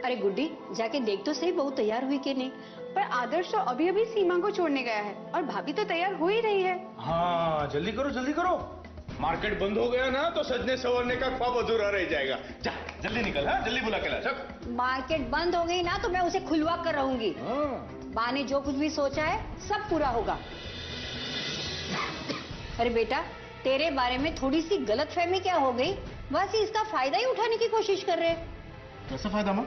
अरे गुड्डी, जाके देख तो सही बहू तैयार हुई कि नहीं। पर आदर्श तो अभी अभी सीमा को छोड़ने गया है और भाभी तो तैयार हो ही रही है। हाँ जल्दी करो जल्दी करो, मार्केट बंद हो गया ना तो सजने संवरने का ख्वाब अधूरा रह जाएगा। जा जल्दी निकल, हाँ जल्दी बुला के ला। सब मार्केट बंद हो गई ना तो मैं उसे खुलवा कर रहूंगी। माँ ने जो कुछ भी सोचा है सब पूरा होगा। अरे बेटा, तेरे बारे में थोड़ी सी गलतफहमी क्या हो गई, बस इसका फायदा ही उठाने की कोशिश कर रहे हैं। कैसा फायदा माँ?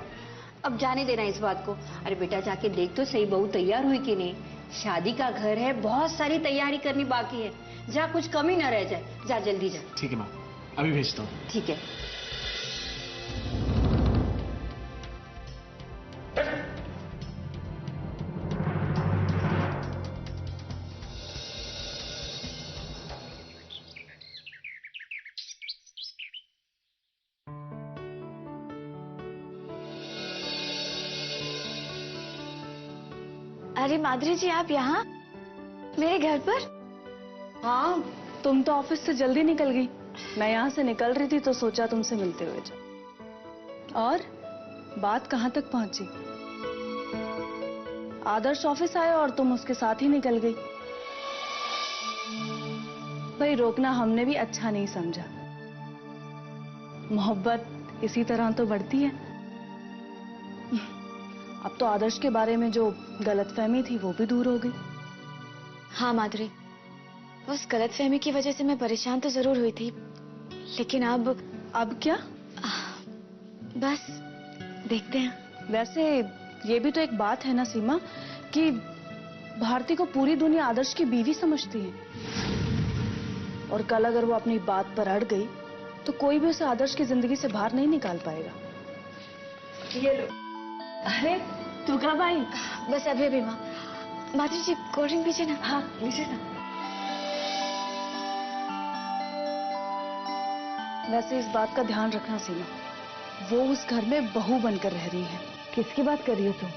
अब जाने देना इस बात को। अरे बेटा, जाके देख तो सही बहू तैयार हुई कि नहीं। शादी का घर है, बहुत सारी तैयारी करनी बाकी है। जा, कुछ कमी ना रह जाए। जा जल्दी जा। ठीक है माँ, अभी भेजता हूँ। ठीक है। अरे माधुरी जी, आप यहाँ मेरे घर पर? हाँ, तुम तो ऑफिस से जल्दी निकल गई। मैं यहाँ से निकल रही थी तो सोचा तुमसे मिलते हुए जाऊं। और बात कहाँ तक पहुंची? आदर्श ऑफिस आया और तुम उसके साथ ही निकल गई। भाई, रोकना हमने भी अच्छा नहीं समझा। मोहब्बत इसी तरह तो बढ़ती है। अब तो आदर्श के बारे में जो गलतफहमी थी वो भी दूर हो गई। हाँ माधुरी, उस गलतफहमी की वजह से मैं परेशान तो जरूर हुई थी, लेकिन अब क्या? बस देखते हैं। वैसे ये भी तो एक बात है ना सीमा, कि भारती को पूरी दुनिया आदर्श की बीवी समझती है। और कल अगर वो अपनी बात पर अड़ गई तो कोई भी उसे आदर्श की जिंदगी से बाहर नहीं निकाल पाएगा। ये लो। अरे तू कब आई? बस अभी अभी माँ। माधुरी जी, कोल्ड ड्रिंक पीजिए ना। हाँ लीजिए ना। वैसे इस बात का ध्यान रखना सीमा, वो उस घर में बहू बनकर रह रही है। किसकी बात कर रही हो तुम?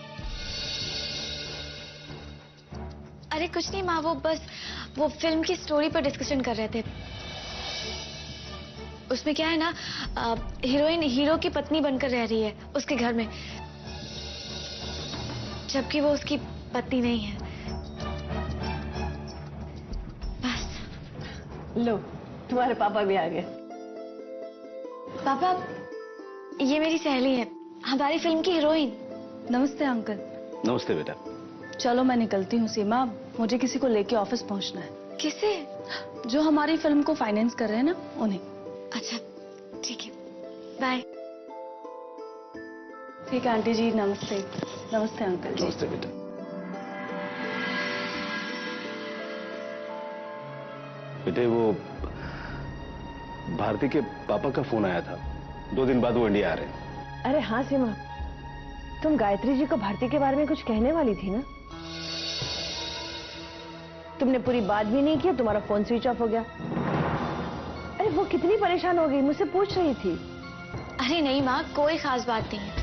अरे कुछ नहीं माँ, वो फिल्म की स्टोरी पर डिस्कशन कर रहे थे। उसमें क्या है ना, हीरोइन हीरो की पत्नी बनकर रह रही है उसके घर में, जबकि वो उसकी पत्नी नहीं है। बस। लो, तुम्हारे पापा भी आ गए। पापा, ये मेरी सहेली है, हमारी फिल्म की हीरोइन। नमस्ते अंकल। नमस्ते बेटा। चलो मैं निकलती हूँ सीमा, मुझे किसी को लेके ऑफिस पहुँचना है। किसे? जो हमारी फिल्म को फाइनेंस कर रहे हैं ना, उन्हें। अच्छा ठीक है, बाय। ठीक है आंटी जी, नमस्ते। नमस्ते अंकल जी। नमस्ते बेटा। बेटे, वो भारती के पापा का फोन आया था, 2 दिन बाद वो इंडिया आ रहे हैं। अरे हाँ सीमा, तुम गायत्री जी को भारती के बारे में कुछ कहने वाली थी ना? तुमने पूरी बात भी नहीं की, तुम्हारा फोन स्विच ऑफ हो गया। अरे वो कितनी परेशान हो गई, मुझसे पूछ रही थी। अरे नहीं माँ, कोई खास बात नहीं है।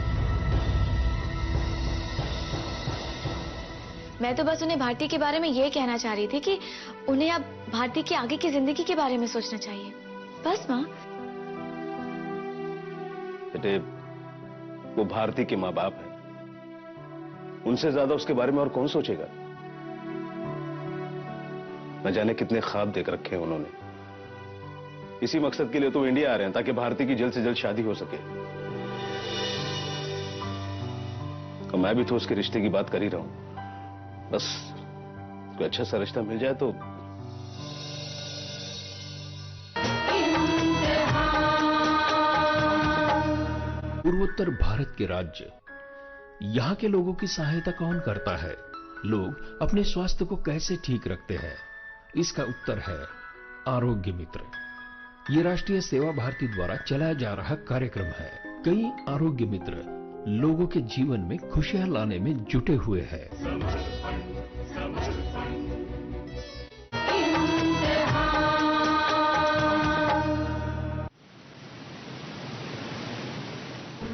मैं तो बस उन्हें भारती के बारे में ये कहना चाह रही थी कि उन्हें अब भारती की आगे की जिंदगी के बारे में सोचना चाहिए, बस माँ। बेटे, वो भारती के माँ बाप है, उनसे ज्यादा उसके बारे में और कौन सोचेगा? न जाने कितने ख्वाब देख रखे हैं उन्होंने। इसी मकसद के लिए तो इंडिया आ रहे हैं, ताकि भारती की जल्द से जल्द शादी हो सके। तो मैं भी तो उसके रिश्ते की बात कर ही रहा हूं, बस कोई अच्छा सा रिश्ता मिल जाए तो। पूर्वोत्तर भारत के राज्य, यहाँ के लोगों की सहायता कौन करता है? लोग अपने स्वास्थ्य को कैसे ठीक रखते हैं? इसका उत्तर है आरोग्य मित्र। ये राष्ट्रीय सेवा भारती द्वारा चलाया जा रहा कार्यक्रम है। कई आरोग्य मित्र लोगों के जीवन में खुशियां लाने में जुटे हुए हैं।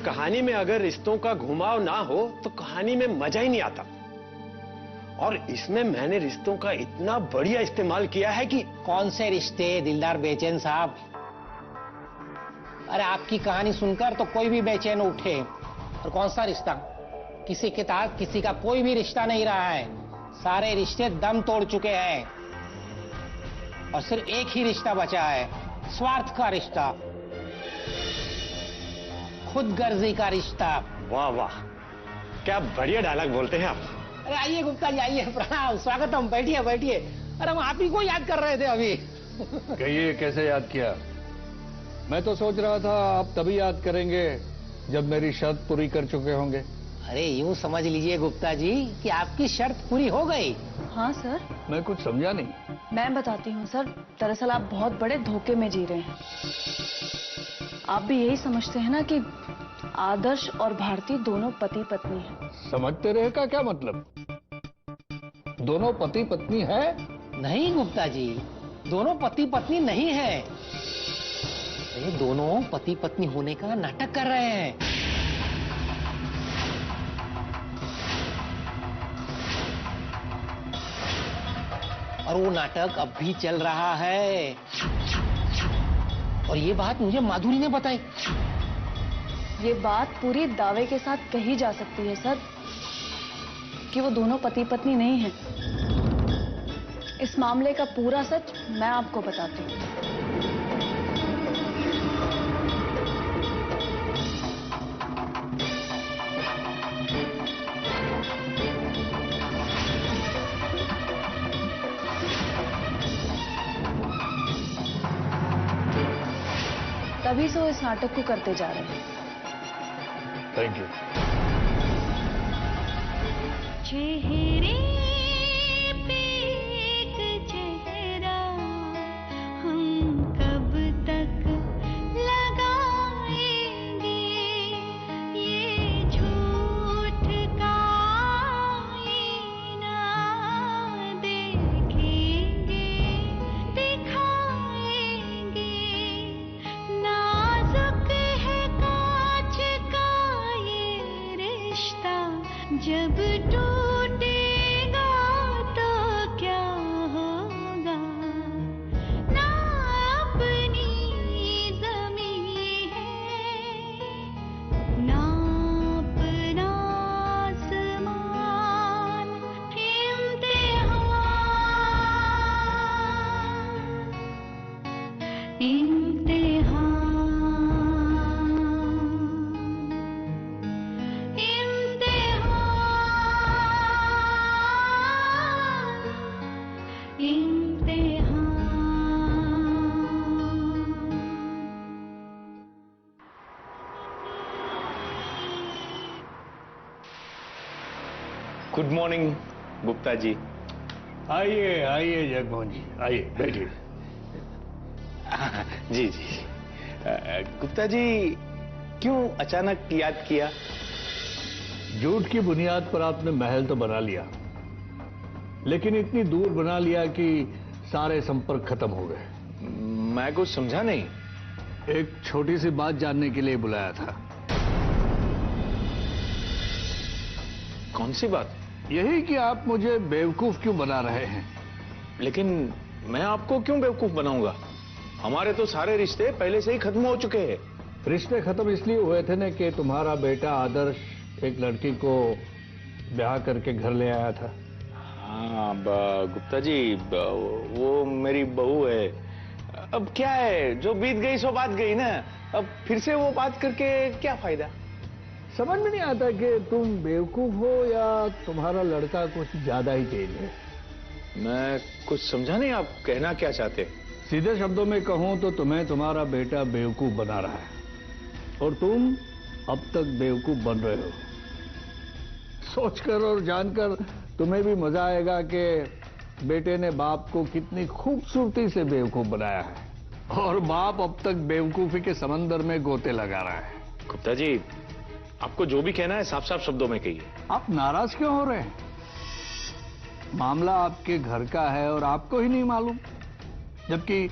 कहानी में अगर रिश्तों का घुमाव ना हो तो कहानी में मजा ही नहीं आता। और इसमें मैंने रिश्तों का इतना बढ़िया इस्तेमाल किया है कि। कौन से रिश्ते दिलदार बेचैन साहब? अरे आपकी कहानी सुनकर तो कोई भी बेचैन उठे। और कौन सा रिश्ता? किसी के साथ किसी का कोई भी रिश्ता नहीं रहा है। सारे रिश्ते दम तोड़ चुके हैं और सिर्फ एक ही रिश्ता बचा है, स्वार्थ का रिश्ता, खुदगर्जी का रिश्ता। वाह वाह, क्या बढ़िया डायलॉग बोलते हैं आप। अरे आइए गुप्ता जी, आइए, प्रणाम, स्वागतम, बैठिए बैठिए। अरे हम आप ही को याद कर रहे थे अभी। कहिए कैसे याद किया? मैं तो सोच रहा था आप तभी याद करेंगे जब मेरी शर्त पूरी कर चुके होंगे। अरे यूं समझ लीजिए गुप्ता जी कि आपकी शर्त पूरी हो गई। हाँ सर। मैं कुछ समझा नहीं। मैं बताती हूँ सर, दरअसल आप बहुत बड़े धोखे में जी रहे हैं। आप भी यही समझते हैं ना कि आदर्श और भारती दोनों पति पत्नी हैं। समझते रहे का क्या मतलब? दोनों पति पत्नी है? नहीं गुप्ता जी, दोनों पति पत्नी नहीं है। ये दोनों पति पत्नी होने का नाटक कर रहे हैं। और वो नाटक अब भी चल रहा है। और ये बात मुझे माधुरी ने बताई। ये बात पूरी दावे के साथ कही जा सकती है सर कि वो दोनों पति पत्नी नहीं हैं। इस मामले का पूरा सच मैं आपको बताती हूँ। तभी से वो इस नाटक को करते जा रहे हैं। Thank you. चेहरे पे एक चेहरा हम कब तक लगाएंगे, ये झूठ का आईना देखेंगे, दिखाएंगे। नाजुक है कांच का ये रिश्ता, जब टूटेगा तो क्या होगा। ना अपनी ज़मीं है, ना अपना आसमान। Good morning Gupta ji. आइए आइए जगमोहन जी, आइए बैठिए। जी जी। गुप्ता जी, क्यों अचानक याद किया? झूठ की बुनियाद पर आपने महल तो बना लिया, लेकिन इतनी दूर बना लिया कि सारे संपर्क खत्म हो गए। मैं कुछ समझा नहीं। एक छोटी सी बात जानने के लिए बुलाया था। कौन सी बात? यही कि आप मुझे बेवकूफ क्यों बना रहे हैं। लेकिन मैं आपको क्यों बेवकूफ बनाऊंगा? हमारे तो सारे रिश्ते पहले से ही खत्म हो चुके हैं। रिश्ते खत्म इसलिए हुए थे ना कि तुम्हारा बेटा आदर्श एक लड़की को ब्याह करके घर ले आया था। हाँ गुप्ता जी, वो मेरी बहू है। अब क्या है, जो बीत गई सो बात गई ना। अब फिर से वो बात करके क्या फायदा? समझ में नहीं आता कि तुम बेवकूफ हो या तुम्हारा लड़का कुछ ज्यादा ही तेज है। मैं कुछ समझा नहीं, आप कहना क्या चाहते हैं? सीधे शब्दों में कहूं तो तुम्हें तुम्हारा बेटा बेवकूफ बना रहा है और तुम अब तक बेवकूफ बन रहे हो। सोचकर और जानकर तुम्हें भी मजा आएगा कि बेटे ने बाप को कितनी खूबसूरती से बेवकूफ बनाया है और बाप अब तक बेवकूफी के समंदर में गोते लगा रहा है। गुप्ता जी, आपको जो भी कहना है साफ साफ शब्दों में कहिए। आप नाराज क्यों हो रहे हैं? मामला आपके घर का है और आपको ही नहीं मालूम, जबकि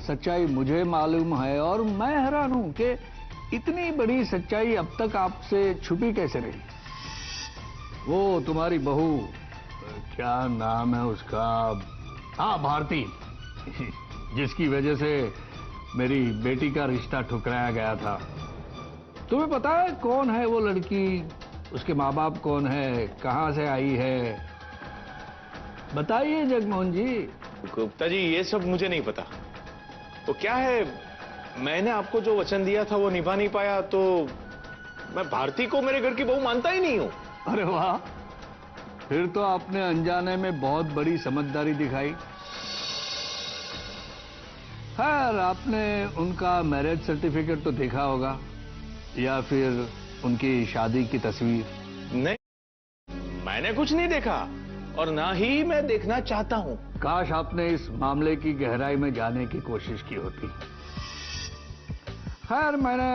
सच्चाई मुझे मालूम है। और मैं हैरान हूं कि इतनी बड़ी सच्चाई अब तक आपसे छुपी कैसे रही। वो तुम्हारी बहू, क्या नाम है उसका, हाँ भारती, जिसकी वजह से मेरी बेटी का रिश्ता ठुकराया गया था, तुम्हें पता है कौन है वो लड़की, उसके माँ बाप कौन है, कहाँ से आई है? बताइए जगमोहन जी। गुप्ता जी ये सब मुझे नहीं पता। वो क्या है, मैंने आपको जो वचन दिया था वो निभा नहीं पाया, तो मैं भारती को मेरे घर की बहू मानता ही नहीं हूं। अरे वाह, फिर तो आपने अनजाने में बहुत बड़ी समझदारी दिखाई। खैर, आपने उनका मैरिज सर्टिफिकेट तो देखा होगा, या फिर उनकी शादी की तस्वीर? नहीं, मैंने कुछ नहीं देखा और ना ही मैं देखना चाहता हूं। काश आपने इस मामले की गहराई में जाने की कोशिश की होती। खैर, मैंने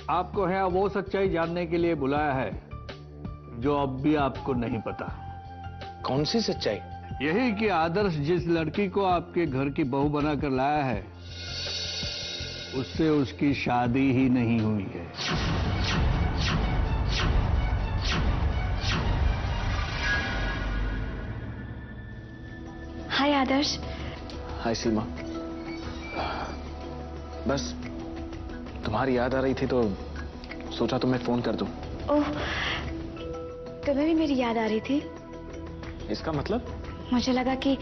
आपको यहाँ वो सच्चाई जानने के लिए बुलाया है जो अब भी आपको नहीं पता। कौन सी सच्चाई? यही कि आदर्श जिस लड़की को आपके घर की बहू बनाकर लाया है, उससे उसकी शादी ही नहीं हुई है। हाय आदर्श। हाय सीमा। बस तुम्हारी याद आ रही थी तो सोचा तुम्हें फोन कर दूं। ओह, तुम्हें भी मेरी याद आ रही थी? इसका मतलब? मुझे लगा कि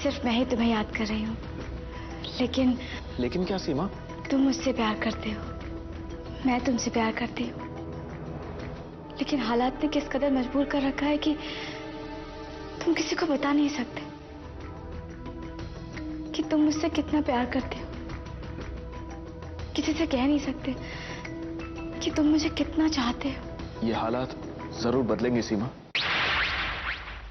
सिर्फ मैं ही तुम्हें याद कर रही हूँ, लेकिन क्या सीमा? तुम मुझसे प्यार करते हो, मैं तुमसे प्यार करती हूँ, लेकिन हालात ने किस कदर मजबूर कर रखा है कि तुम किसी को बता नहीं सकते कि तुम मुझसे कितना प्यार करते हो। किसी से कह नहीं सकते कि तुम मुझे कितना चाहते हो। ये हालात जरूर बदलेंगे सीमा।